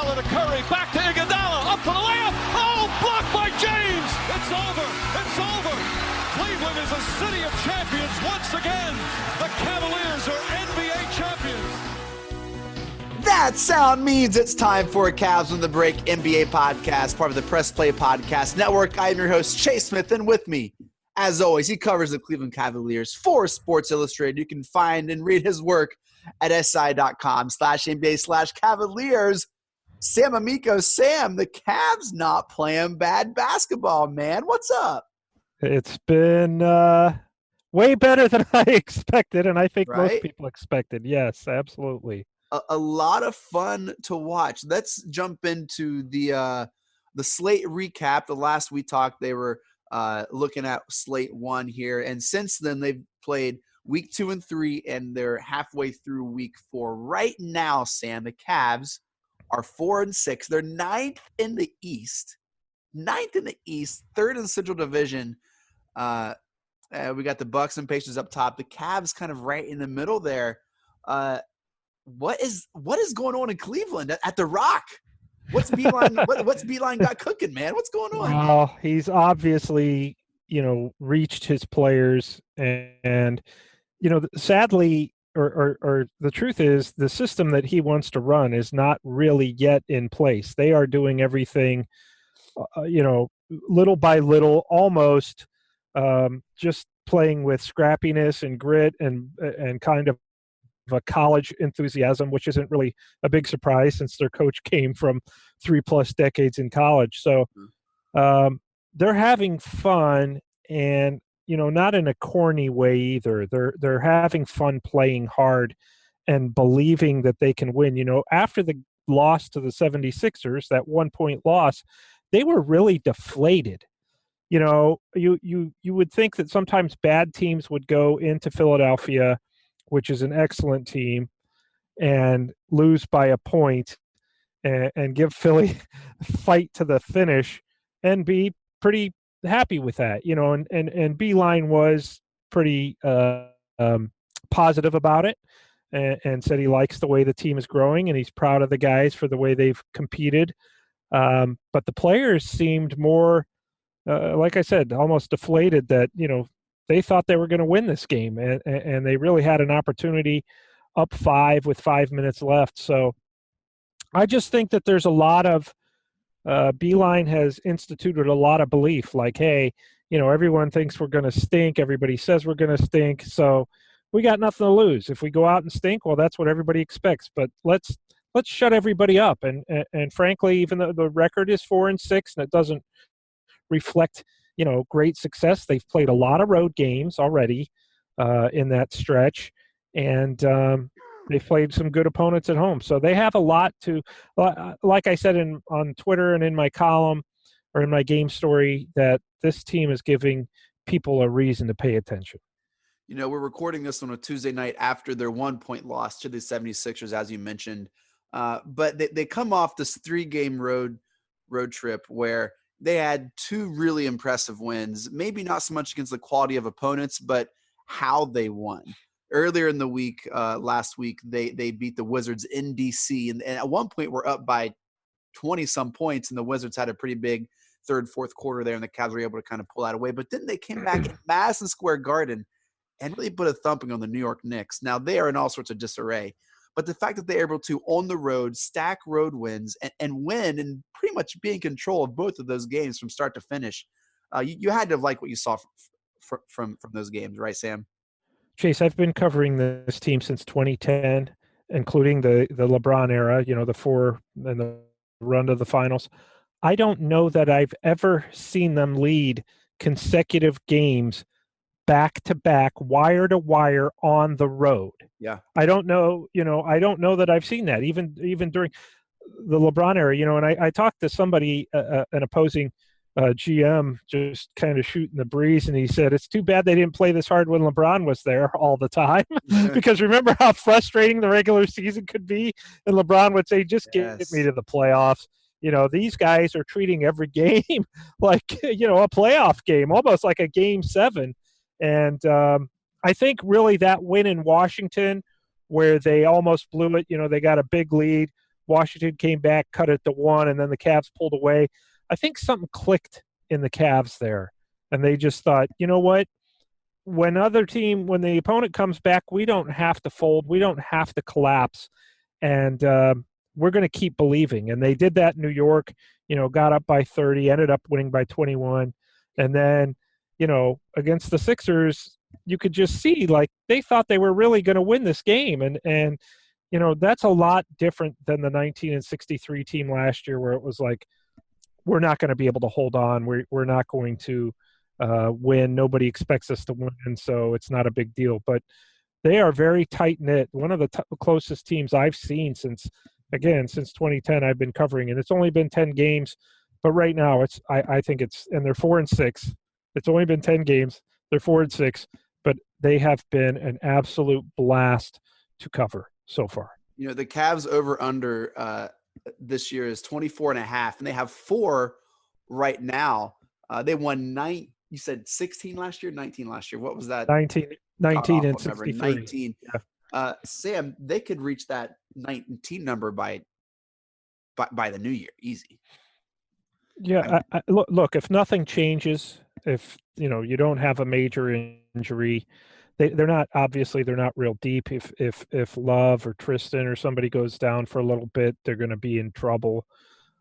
Iguodala to Curry, back to Iguodala, up for the layup. Oh, blocked by James. It's over. It's over. Cleveland is a city of champions once again. The Cavaliers are NBA champions. That sound means it's time for a Cavs on the Break NBA podcast, part of the Press Play Podcast Network. I'm your host, Chase Smith, and with me, as always, he covers the Cleveland Cavaliers for Sports Illustrated. You can find and read his work at si.com/NBA/Cavaliers. Sam Amico. Sam, the Cavs not playing bad basketball, man. What's up? It's been way better than I expected, and I think Right? most people expected. Yes, absolutely. A lot of fun to watch. Let's jump into the Slate recap. The last we talked, they were looking at Slate 1 here, and since then they've played week 2 and 3, and they're halfway through week 4. Right now, Sam, the Cavs are 4-6. They're ninth in the East, third in the Central Division. We got the Bucks and Pacers up top. The Cavs kind of right in the middle there. What is going on in Cleveland at the Rock? What's Beeline? what's Beeline got cooking, man? What's going on? Well, he's obviously, reached his players, and sadly, or the truth is, the system that he wants to run is not really yet in place. They are doing everything, little by little, almost just playing with scrappiness and grit and kind of a college enthusiasm, which isn't really a big surprise since their coach came from 3+ decades in college. So they're having fun, and not in a corny way either. They're having fun playing hard and believing that they can win. After the loss to the 76ers, that 1-point loss, they were really deflated. You would think that sometimes bad teams would go into Philadelphia, which is an excellent team, and lose by a point and give Philly fight to the finish and be pretty happy with that, and Beeline was pretty positive about it and said he likes the way the team is growing and he's proud of the guys for the way they've competed. But the players seemed more, like I said, almost deflated that, they thought they were going to win this game, and they really had an opportunity up 5 with 5 minutes left. So I just think that there's a lot of Beeline has instituted a lot of belief, like, hey, everyone thinks we're going to stink. Everybody says we're going to stink. So we got nothing to lose. If we go out and stink, well, that's what everybody expects. But let's shut everybody up. And frankly, even though the record is 4-6 and it doesn't reflect great success, they've played a lot of road games already in that stretch, and they've played some good opponents at home. So they have a lot to, like I said on Twitter and in my column or in my game story, that this team is giving people a reason to pay attention. We're recording this on a Tuesday night after their 1-point loss to the 76ers, as you mentioned. But they come off this 3-game road trip where they had 2 really impressive wins, maybe not so much against the quality of opponents, but how they won. Earlier in the week, last week, they beat the Wizards in D.C., and at one point were up by 20-some points, and the Wizards had a pretty big third, fourth quarter there, and the Cavs were able to kind of pull that away. But then they came back in Madison Square Garden and really put a thumping on the New York Knicks. Now, they are in all sorts of disarray. But the fact that they're able to, on the road, stack road wins and win and pretty much be in control of both of those games from start to finish, you had to like what you saw from those games, right, Sam? Chase, I've been covering this team since 2010, including the LeBron era, the 4 and the run to the finals. I don't know that I've ever seen them lead consecutive games back-to-back, wire-to-wire on the road. Yeah. I don't know that I've seen that, even during the LeBron era, and I talked to somebody, an opposing GM, just kind of shooting the breeze, and he said, it's too bad they didn't play this hard when LeBron was there all the time, because remember how frustrating the regular season could be, and LeBron would say, just get me to the playoffs. These guys are treating every game like, a playoff game, almost like a game 7. And I think really that win in Washington, where they almost blew it, they got a big lead, Washington came back, cut it to 1, and then the Cavs pulled away. I think something clicked in the Cavs there, and they just thought, you know what? When the opponent comes back, we don't have to fold, we don't have to collapse, and we're going to keep believing. And they did that in New York. Got up by 30, ended up winning by 21, and then against the Sixers, you could just see like they thought they were really going to win this game, and that's a lot different than the 1963 team last year, where it was like, we're not going to be able to hold on. We're not going to win. Nobody expects us to win, so it's not a big deal. But they are very tight-knit. One of the closest teams I've seen since 2010 I've been covering, and it's only been 10 games. But right now, I think and they're 4-6. It's only been 10 games. They're 4-6, but they have been an absolute blast to cover so far. The Cavs over-under this year is 24.5, and they have 4 right now. They won 9. You said 16 last year, 19 last year. What was that? 19 and 63. 19. Yeah. Sam, they could reach that 19 number by the new year, easy. Yeah, look, if nothing changes, if you don't have a major injury, they're not real deep. If Love or Tristan or somebody goes down for a little bit, they're going to be in trouble.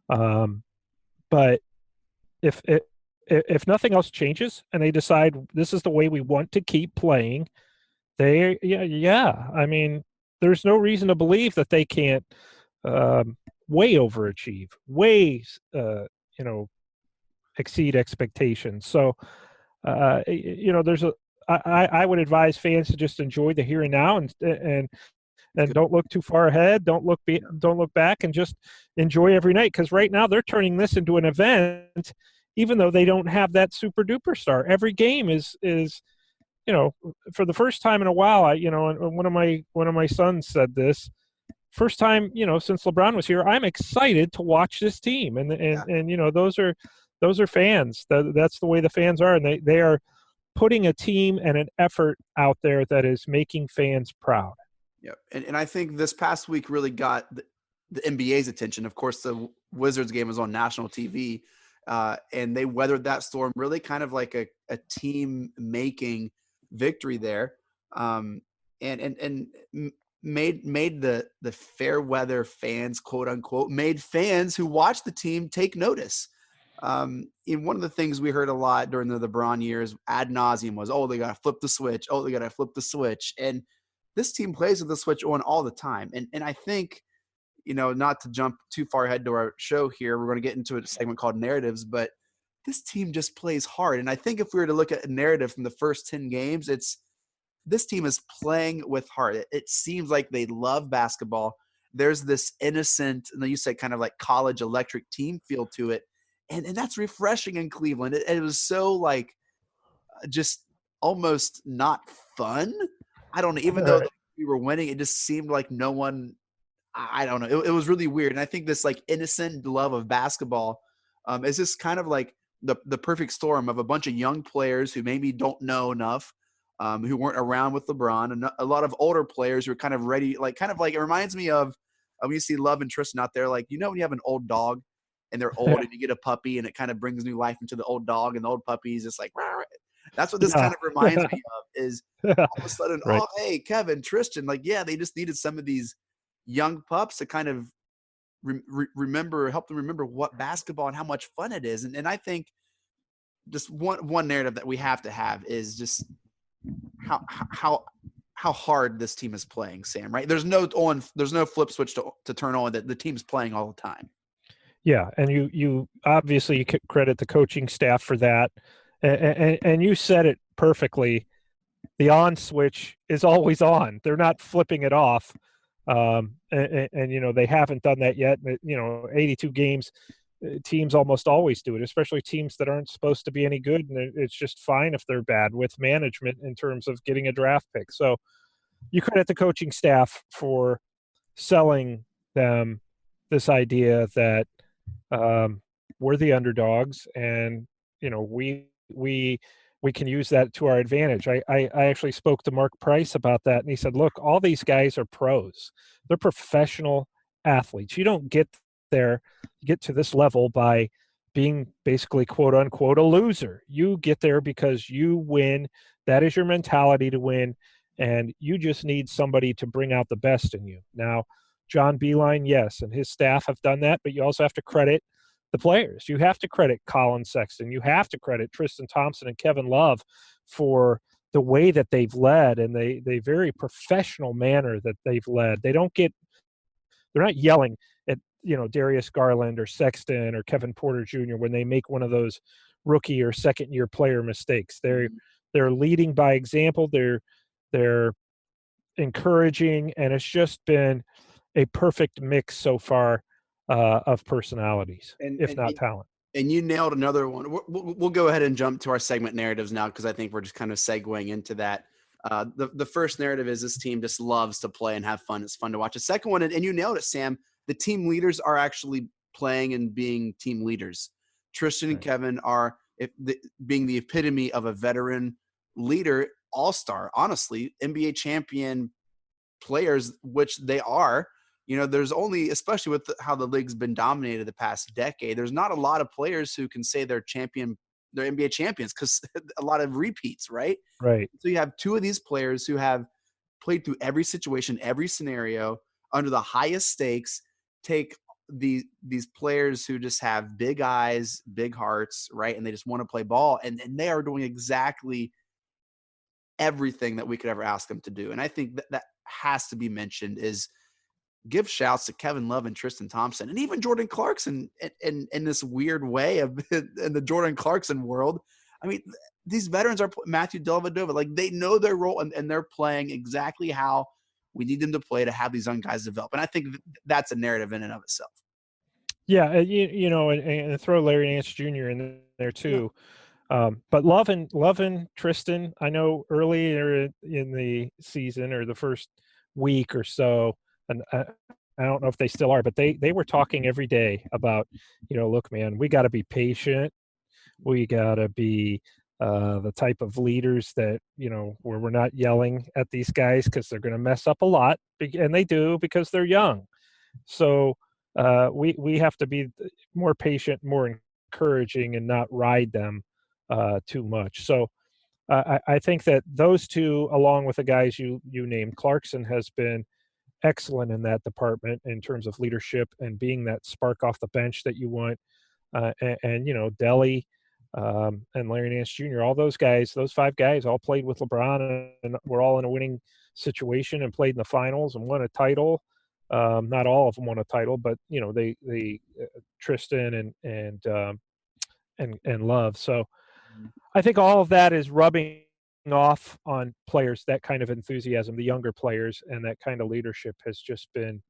But if nothing else changes and they decide this is the way we want to keep playing, I mean, there's no reason to believe that they can't way overachieve, exceed expectations. So, I would advise fans to just enjoy the here and now, and don't look too far ahead. Don't look back, and just enjoy every night. Because right now they're turning this into an event, even though they don't have that super duper star. Every game is for the first time in a while. And one of my sons said this. First time, since LeBron was here, I'm excited to watch this team, and those are fans. That's the way the fans are, and they are putting a team and an effort out there that is making fans proud. Yeah, and I think this past week really got the NBA's attention. Of course, the Wizards game was on national TV, and they weathered that storm really kind of like a team-making victory there, and made the fair weather fans, quote unquote, made fans who watch the team take notice. In one of the things we heard a lot during the LeBron years ad nauseum was, they got to flip the switch. Oh, they got to flip the switch. And this team plays with the switch on all the time. And I think, not to jump too far ahead to our show here, we're going to get into a segment called narratives, but this team just plays hard. And I think if we were to look at a narrative from the first 10 games, this team is playing with heart. It seems like they love basketball. There's this innocent, and you said kind of like college electric team feel to it. And that's refreshing in Cleveland. It was so like just almost not fun. I don't know. Even though we were winning, it just seemed like no one – I don't know. It was really weird. And I think this like innocent love of basketball is just kind of like the perfect storm of a bunch of young players who maybe don't know enough, who weren't around with LeBron, and a lot of older players who are kind of ready – like it reminds me of when you see Love and Tristan out there, like when you have an old dog – and they're old and you get a puppy and it kind of brings new life into the old dog, and the old puppy is just like, rah, rah. That's what this kind of reminds me of, is all of a sudden, right. Oh, hey, Kevin, Tristan, like, yeah, they just needed some of these young pups to kind of help them remember what basketball and how much fun it is. And I think just one narrative that we have to have is just how hard this team is playing, Sam, right? There's no flip switch to turn on, that the team's playing all the time. Yeah, and you obviously credit the coaching staff for that, and you said it perfectly. The on switch is always on. They're not flipping it off, and they haven't done that yet. 82 games, teams almost always do it, especially teams that aren't supposed to be any good, and it's just fine if they're bad with management in terms of getting a draft pick. So you credit the coaching staff for selling them this idea that we're the underdogs, and we can use that to our advantage. I actually spoke to Mark Price about that, and he said, look, all these guys are pros. They're professional athletes. You don't get there, get to this level by being basically quote unquote a loser. You get there because you win. That is your mentality to win. And you just need somebody to bring out the best in you. Now, John Beeline, yes, and his staff have done that, but you also have to credit the players. You have to credit Colin Sexton. You have to credit Tristan Thompson and Kevin Love for the way that they've led and the very professional manner that they've led. They're not yelling at, Darius Garland or Sexton or Kevin Porter Jr. when they make one of those rookie or second year player mistakes. They're leading by example. They're encouraging, and it's just been a perfect mix so far of personalities, if not talent. And you nailed another one. We'll go ahead and jump to our segment narratives now, because I think we're just kind of segueing into that. The first narrative is this team just loves to play and have fun. It's fun to watch. The second one, and you nailed it, Sam, the team leaders are actually playing and being team leaders. Tristan and Kevin are being the epitome of a veteran leader, all-star, honestly, NBA champion players, which they are. There's only, especially with how the league's been dominated the past decade, there's not a lot of players who can say they're NBA champions, because a lot of repeats, right? Right. So you have two of these players who have played through every situation, every scenario, under the highest stakes, take these players who just have big eyes, big hearts, right? And they just want to play ball. And they are doing exactly everything that we could ever ask them to do. And I think that has to be mentioned, is give shouts to Kevin Love and Tristan Thompson, and even Jordan Clarkson in this weird way of in the Jordan Clarkson world. I mean, these veterans are Matthew Dellavedova, like they know their role and they're playing exactly how we need them to play to have these young guys develop. And I think that's a narrative in and of itself. Yeah, and throw Larry Nance Jr. in there too. Yeah. But Love and Tristan, I know earlier in the season or the first week or so, and I don't know if they still are, but they were talking every day about, look, man, we got to be patient. We got to be the type of leaders that, where we're not yelling at these guys because they're going to mess up a lot, and they do because they're young. So we have to be more patient, more encouraging, and not ride them too much. So I think that those two, along with the guys you named, Clarkson has been excellent in that department in terms of leadership and being that spark off the bench that you want. And Delly and Larry Nance Jr., all those guys, those five guys all played with LeBron and were all in a winning situation and played in the finals and won a title. Not all of them won a title, but they Tristan and Love. So I think all of that is rubbing off on players, that kind of enthusiasm, the younger players, and that kind of leadership has just been,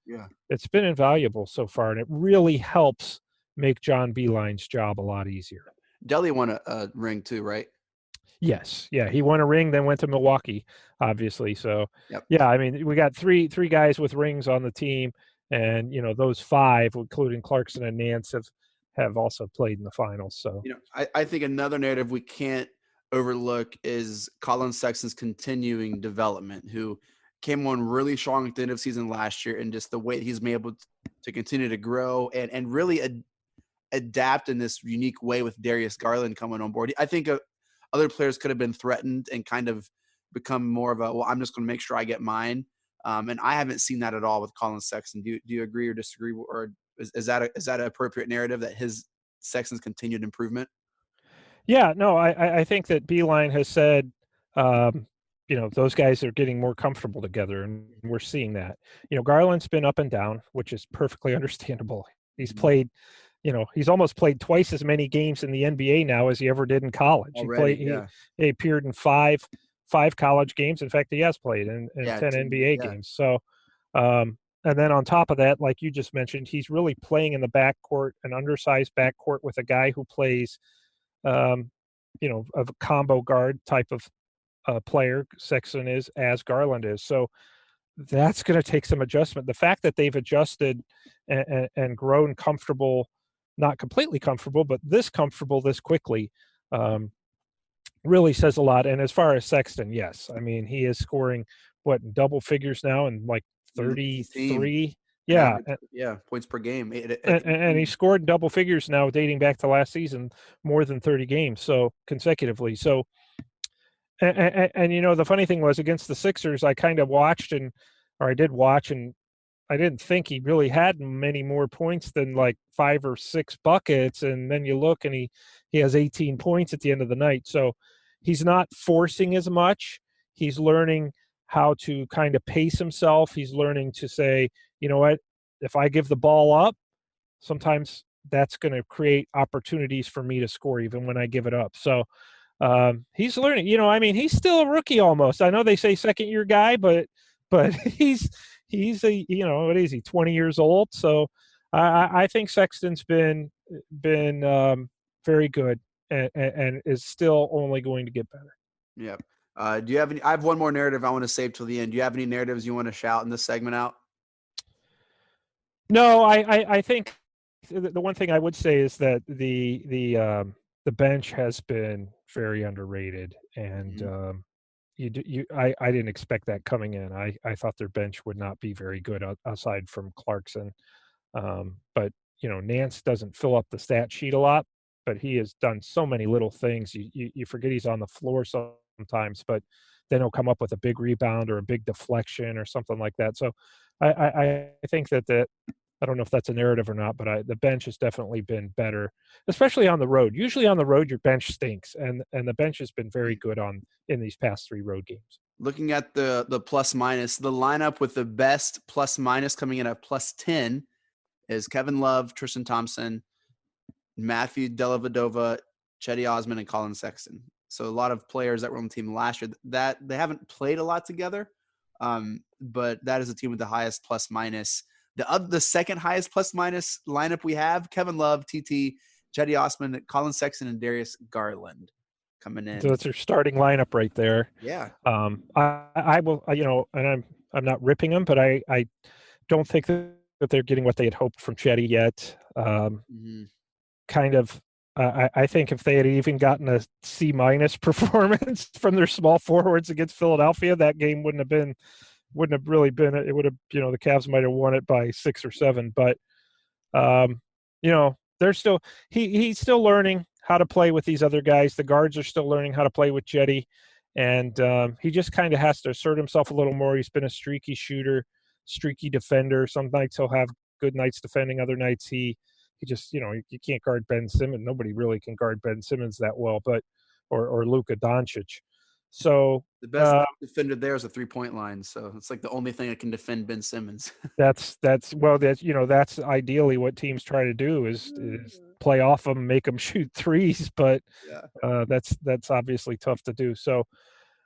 it's been invaluable so far, and it really helps make John Beeline's job a lot easier. Delly won a ring too, right? Yes. Yeah. He won a ring, then went to Milwaukee, obviously. So, yeah, I mean, we got three guys with rings on the team, and, those five, including Clarkson and Nance, have also played in the finals. So, I think another narrative we can't overlook is Colin Sexton's continuing development, who came on really strong at the end of season last year, and just the way he's been able to continue to grow and really adapt in this unique way with Darius Garland coming on board. I think other players could have been threatened and kind of become more of a, well, I'm just going to make sure I get mine. And I haven't seen that at all with Colin Sexton. Do you agree or disagree, or is that an appropriate narrative, that his Sexton's continued improvement? Yeah, no, I think that Beeline has said, those guys are getting more comfortable together, and we're seeing that. Garland's been up and down, which is perfectly understandable. He's played, he's almost played twice as many games in the NBA now as he ever did in college. He appeared in five college games. In fact, he has played in 10 NBA games. So, and then on top of that, like you just mentioned, he's really playing in the backcourt, an undersized backcourt with a guy who plays, a combo guard type of player. Sexton is, as Garland is. So that's going to take some adjustment. The fact that they've adjusted and grown comfortable, not completely comfortable, but this comfortable this quickly, really says a lot. And as far as Sexton, yes, I mean, he is scoring double figures now, and like 33 Yeah, points per game. and he scored double figures now, dating back to last season, more than 30 games so consecutively. So, and you know, the funny thing was against the Sixers, I kind of watched I did watch, and I didn't think he really had many more points than like 5 or 6 buckets. And then you look and he has 18 points at the end of the night. So he's not forcing as much. He's learning how to kind of pace himself. He's learning to say, you know what, if I give the ball up, sometimes that's going to create opportunities for me to score even when I give it up. So he's learning, you know, I mean, he's still a rookie almost. I know they say second year guy, but he's a, you know, what is he, 20 years old? So I think Sexton's been very good and is still only going to get better. Yeah. Do you have any? I have one more narrative I want to save till the end. Do you have any narratives you want to shout in this segment out? No, I think the one thing I would say is that the bench has been very underrated, and I didn't expect that coming in. I thought their bench would not be very good aside from Clarkson, but you know, Nance doesn't fill up the stat sheet a lot, but he has done so many little things. You forget he's on the floor sometimes, but then he'll come up with a big rebound or a big deflection or something like that. So I think that I don't know if that's a narrative or not, but the bench has definitely been better, especially on the road. Usually on the road, your bench stinks, and the bench has been very good in these past 3 road games. Looking at the plus minus, the lineup with the best plus minus coming in at plus 10 is Kevin Love, Tristan Thompson, Matthew Dellavedova, Chetty Osman, and Colin Sexton. So a lot of players that were on the team last year that they haven't played a lot together, but that is a team with the highest plus minus. The second highest plus minus lineup we have: Kevin Love, TT, Chetty Osman, Colin Sexton, and Darius Garland coming in. So that's your starting lineup right there. Yeah. I will, you know, and I'm not ripping them, but I don't think that they're getting what they had hoped from Chetty yet. Kind of. I think if they had even gotten a C- performance from their small forwards against Philadelphia, that game wouldn't have really been. It would have, you know, the Cavs might have won it by 6 or 7. But you know, they're still he's still learning how to play with these other guys. The guards are still learning how to play with Chetty, and he just kind of has to assert himself a little more. He's been a streaky shooter, streaky defender. Some nights he'll have good nights defending. Other nights he just, you know, you can't guard Ben Simmons. Nobody really can guard Ben Simmons that well, but or Luka Doncic. So the best defender there is a 3-point line. So it's like the only thing that can defend Ben Simmons. that's you know, that's ideally what teams try to do is play off them, make them shoot threes, but that's obviously tough to do. So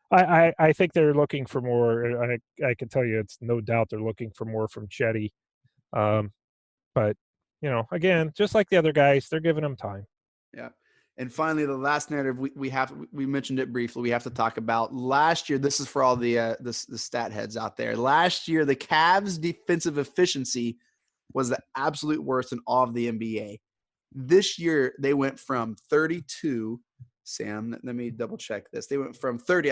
I think they're looking for more. I can tell you, it's no doubt they're looking for more from Chetty. But you know, again, just like the other guys, they're giving them time. Yeah. And finally, the last narrative we mentioned it briefly. We have to talk about last year. This is for all the stat heads out there. Last year, the Cavs' defensive efficiency was the absolute worst in all of the NBA. This year, they went from 32. Sam, let me double check this. They went from 30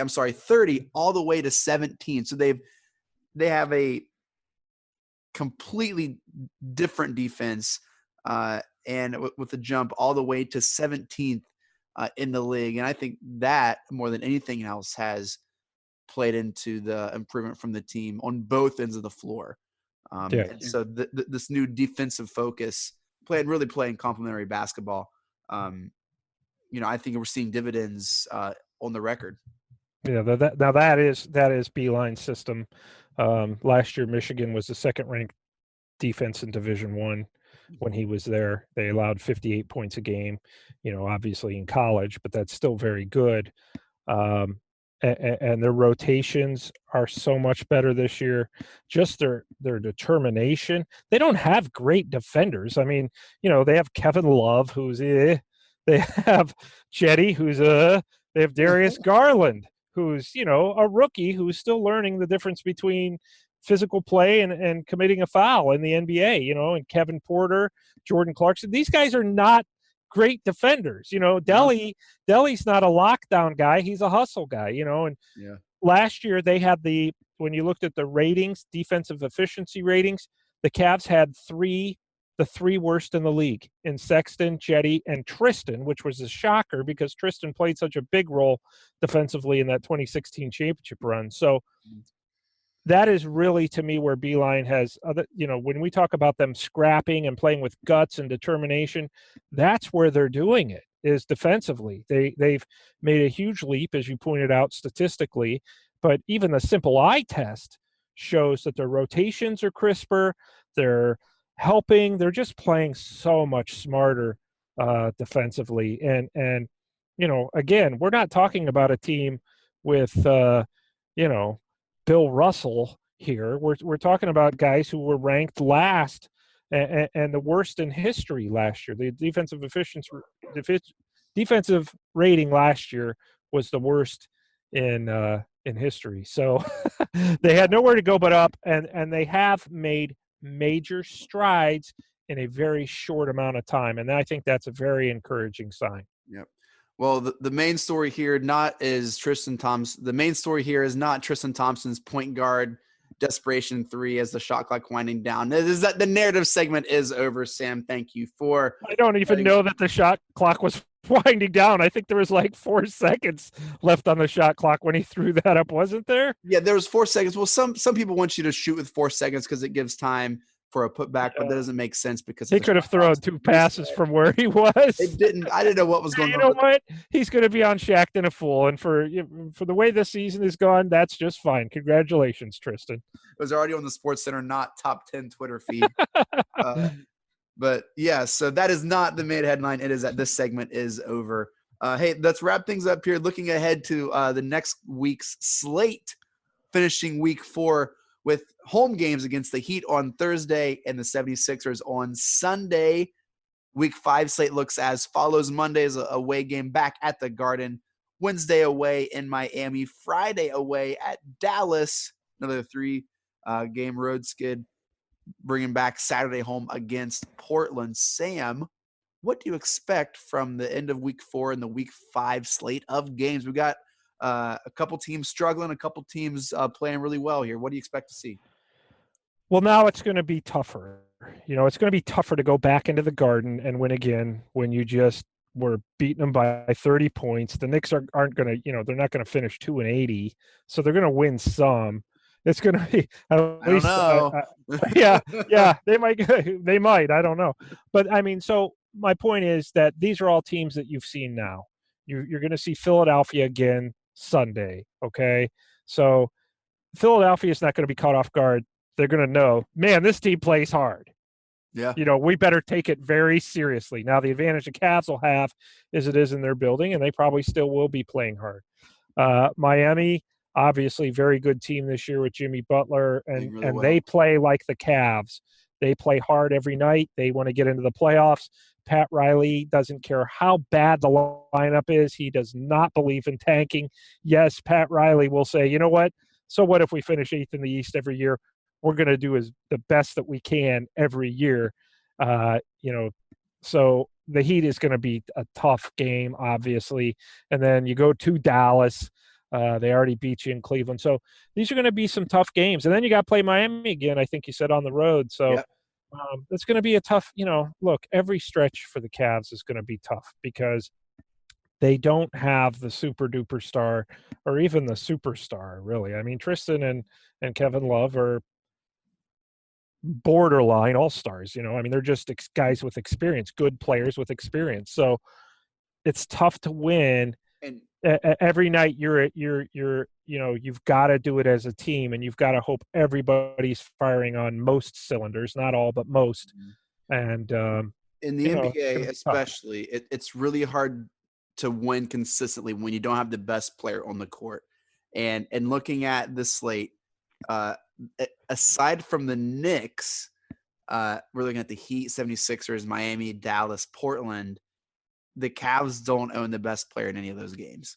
all the way to 17. So they have a completely different defense, and with the jump all the way to 17th in the league. And I think that more than anything else has played into the improvement from the team on both ends of the floor. And so this new defensive focus, really playing complementary basketball, you know, I think we're seeing dividends on the record. Yeah, that is Beilein's system. Last year, Michigan was the second-ranked defense in Division I when he was there. They allowed 58 points a game, you know, obviously in college, but that's still very good. And their rotations are so much better this year. Just their determination. They don't have great defenders. I mean, you know, they have Kevin Love, who's They have Chetty, who's They have Darius Garland, who's, you know, a rookie who's still learning the difference between physical play and committing a foul in the NBA, you know, and Kevin Porter, Jordan Clarkson. These guys are not great defenders. You know, Delly's not a lockdown guy. He's a hustle guy, you know, and last year they had when you looked at the ratings, defensive efficiency ratings, the Cavs had the three worst in the league in Sexton, Jetty, and Tristan, which was a shocker because Tristan played such a big role defensively in that 2016 championship run. So that is really, to me, where Beeline has other, when we talk about them scrapping and playing with guts and determination, that's where they're doing it, is defensively. They've made a huge leap, as you pointed out, statistically, but even the simple eye test shows that their rotations are crisper. They're helping. They're just playing so much smarter defensively. And again, we're not talking about a team with, Bill Russell here. We're talking about guys who were ranked last and the worst in history last year. The defensive rating last year was the worst in history. So they had nowhere to go but up, and they have made major strides in a very short amount of time, and I think that's a very encouraging sign. Yep. Well, the main story here the main story here is not Tristan Thompson's point guard desperation three as the shot clock winding down. It is that the narrative segment is over, Sam. Thank you for. I don't even know that the shot clock was winding down. I think there was like 4 seconds left on the shot clock when he threw that up, wasn't there? Yeah, there was 4 seconds. Well, some people want you to shoot with 4 seconds because it gives time for a putback, but that doesn't make sense because he could have thrown 2 passes from where he was. It didn't. I didn't know what was going on. You know what? He's going to be on Shaqtin' a Fool, and for the way this season is gone, that's just fine. Congratulations, Tristan. It was already on the SportsCenter not top 10 Twitter feed. But yeah, so that is not the main headline. It is that this segment is over. Hey, let's wrap things up here. Looking ahead to the next week's slate, finishing week 4 with home games against the Heat on Thursday and the 76ers on Sunday. Week 5 slate looks as follows. Monday is a away game back at the Garden. Wednesday away in Miami. Friday away at Dallas. Another 3-game road skid. Bringing back Saturday home against Portland. Sam, what do you expect from the end of week 4 and the week 5 slate of games? We got a couple teams struggling, a couple teams playing really well here. What do you expect to see? Well, now it's going to be tougher. It's going to be tougher to go back into the Garden and win again when you just were beating them by 30 points. The Knicks aren't going to, they're not going to finish 2-80, so they're going to win some. It's going to be at least, yeah, they might. I don't know, but I mean, so my point is that these are all teams that you've seen now. You're going to see Philadelphia again Sunday. Okay, so Philadelphia is not going to be caught off guard. They're going to know, man, this team plays hard. Yeah. We better take it very seriously. Now, the advantage the Cavs will have is it is in their building, and they probably still will be playing hard. Miami, obviously, very good team this year with Jimmy Butler, and they play like the Cavs. They play hard every night. They want to get into the playoffs. Pat Riley doesn't care how bad the lineup is. He does not believe in tanking. Yes, Pat Riley will say, you know what? So what if we finish 8th in the East every year? We're going to do the best that we can every year. So the Heat is going to be a tough game, obviously. And then you go to Dallas. They already beat you in Cleveland. So these are going to be some tough games. And then you got to play Miami again, I think you said, on the road. So it's going to be a tough, look, every stretch for the Cavs is going to be tough because they don't have the super duper star or even the superstar, really. I mean, Tristan and Kevin Love are borderline all-stars. I mean, they're just guys with experience, good players with experience. So it's tough to win. And every night you've got to do it as a team, and you've got to hope everybody's firing on most cylinders, not all, but most. And in the NBA especially, it's really hard to win consistently when you don't have the best player on the court. And looking at the slate, aside from the Knicks, we're looking at the Heat, 76ers, Miami, Dallas, Portland. The Cavs don't own the best player in any of those games.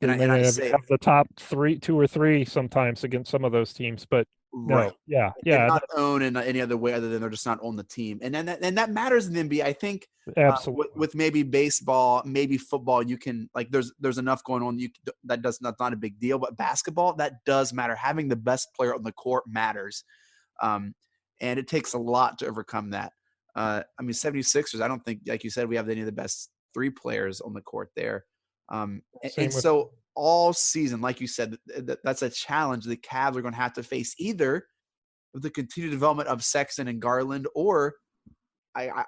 And I have the top 2 or 3 sometimes against some of those teams, but right. Yeah. They're not owned in any other way other than they're just not on the team. And that matters in the NBA. I think absolutely with maybe baseball, maybe football, you can there's enough going on. That's not a big deal. But basketball, that does matter. Having the best player on the court matters. and it takes a lot to overcome that. 76ers, I don't think, like you said, we have any of the best three players on the court there. And so all season, like you said, that's a challenge the Cavs are going to have to face, either with the continued development of Sexton and Garland, or I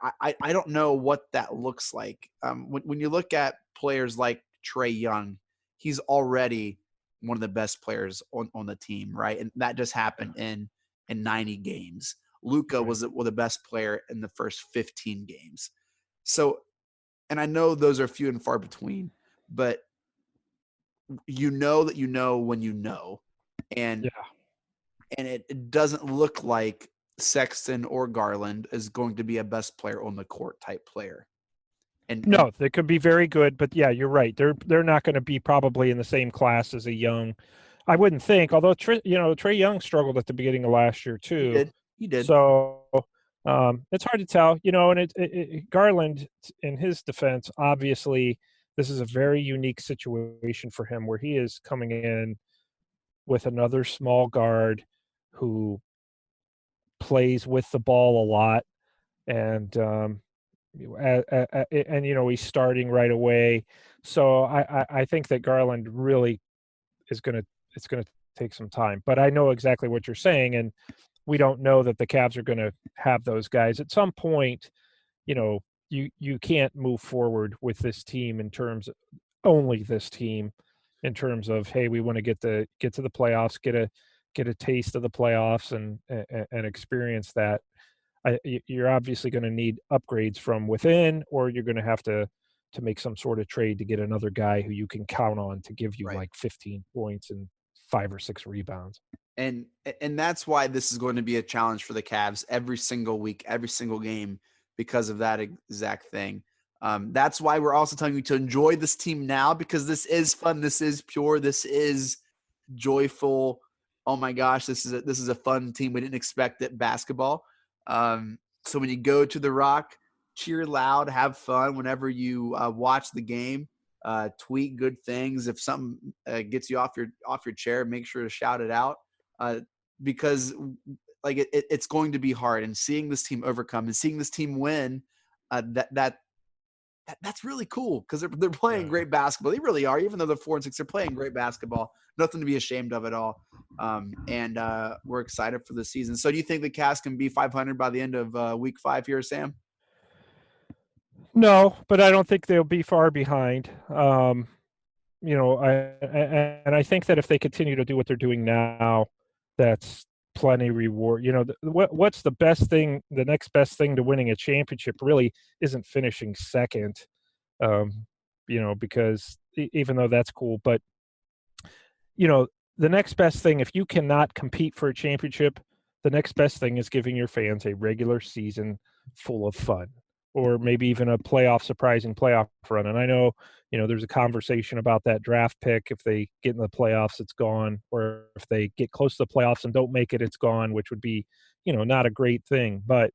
don't know what that looks like. When you look at players like Trae Young, he's already one of the best players on the team, right? And that just happened in 90 games. Luka was the best player in the first 15 games. So, and I know those are few and far between, but you know that you know when you know. And it doesn't look like Sexton or Garland is going to be a best player on the court type player. No, they could be very good, but yeah, you're right. They're not going to be probably in the same class as a Young. I wouldn't think, although Trae Young struggled at the beginning of last year too. He did. So it's hard to tell, and Garland, in his defense, obviously this is a very unique situation for him where he is coming in with another small guard who plays with the ball a lot, and he's starting right away. So I think that Garland really it's going to take some time. But I know exactly what you're saying, and we don't know that the Cavs are going to have those guys at some point. You can't move forward with this team in terms of only this team in terms of, hey, we want to get to the playoffs, get a taste of the playoffs and experience that. You're obviously going to need upgrades from within, or you're going to have to make some sort of trade to get another guy who you can count on to give you like 15 points and 5 or 6 rebounds. And that's why this is going to be a challenge for the Cavs every single week, every single game, because of that exact thing. That's why we're also telling you to enjoy this team now, because this is fun. This is pure. This is joyful. Oh my gosh, this is a fun team. We didn't expect it. Basketball. So when you go to the Rock, cheer loud, have fun. Whenever you watch the game, tweet good things. If something gets you off your chair, make sure to shout it out, because like it's going to be hard. And seeing this team overcome and seeing this team win, that's really cool, because they're playing great basketball. They really are. Even though they're 4-6, they're playing great basketball. Nothing to be ashamed of at all. And we're excited for the season. So do you think the Cavs can be 500 by the end of week 5 here, Sam? No, but I don't think they'll be far behind. I think that if they continue to do what they're doing now, that's plenty reward. What's the best thing? The next best thing to winning a championship really isn't finishing second, because even though that's cool, but the next best thing, if you cannot compete for a championship, the next best thing is giving your fans a regular season full of fun, or maybe even a surprising playoff run. And I know, there's a conversation about that draft pick. If they get in the playoffs, it's gone. Or if they get close to the playoffs and don't make it, it's gone, which would be, not a great thing. But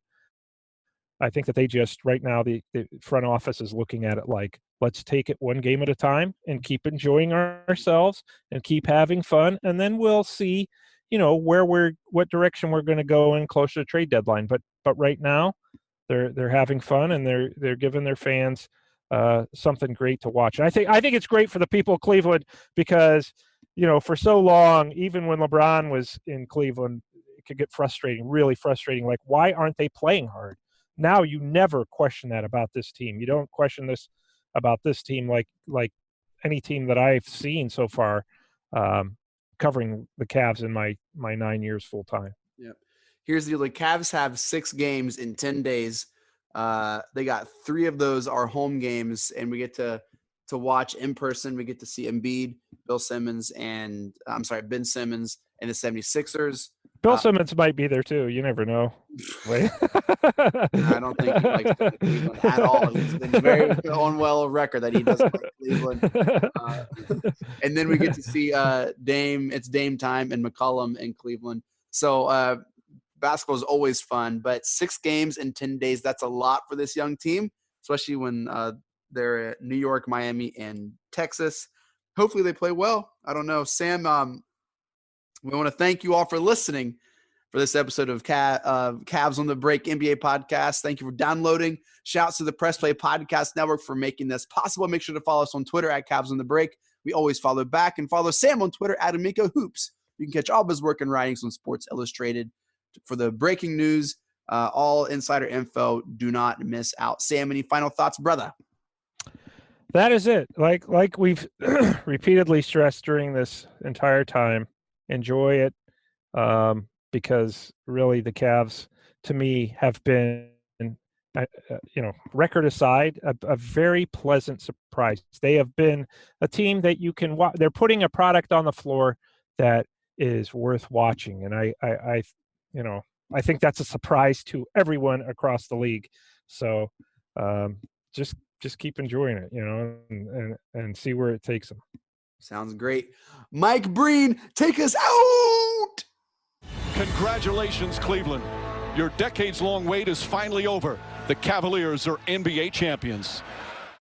I think that they just, right now, the front office is looking at it like, let's take it one game at a time and keep enjoying ourselves and keep having fun. And then we'll see, what direction we're going to go in closer to trade deadline. But right now, they're having fun, and they're giving their fans something great to watch. And I think it's great for the people of Cleveland, because for so long, even when LeBron was in Cleveland, it could get really frustrating. Like, why aren't they playing hard? Now you never question that about this team. You don't question this about this team like any team that I've seen so far, covering the Cavs in my 9 years full time. Yeah. Here's the deal. The Cavs have 6 games in 10 days. They got 3 of those are home games, and we get to watch in person. We get to see Embiid, Ben Simmons, and the 76ers. Bill Simmons might be there too. You never know. I don't think he likes Cleveland at all. He's been very on well record that he doesn't like Cleveland. And then we get to see Dame. It's Dame time and McCollum in Cleveland. So basketball is always fun, but 6 games in 10 days, that's a lot for this young team, especially when they're at New York, Miami, and Texas. Hopefully they play well. I don't know. Sam, we want to thank you all for listening. for this episode of Cavs on the Break NBA podcast. Thank you for downloading. Shouts to the Press Play Podcast Network for making this possible. Make sure to follow us on Twitter at Cavs on the Break. We always follow back, and follow Sam on Twitter at Amico Hoops. You can catch all of his work and writings on Sports Illustrated for the breaking news, all insider info. Do not miss out. Sam, any final thoughts, brother? That is it. Like we've repeatedly stressed during this entire time, enjoy it, because really the Cavs, to me, have been, record aside, a very pleasant surprise. They have been a team that you can watch. They're putting a product on the floor that is worth watching, and I think that's a surprise to everyone across the league. So just keep enjoying it, and see where it takes them. Sounds great. Mike Breen, take us out. Congratulations, Cleveland. Your decades-long wait is finally over. The Cavaliers are NBA champions.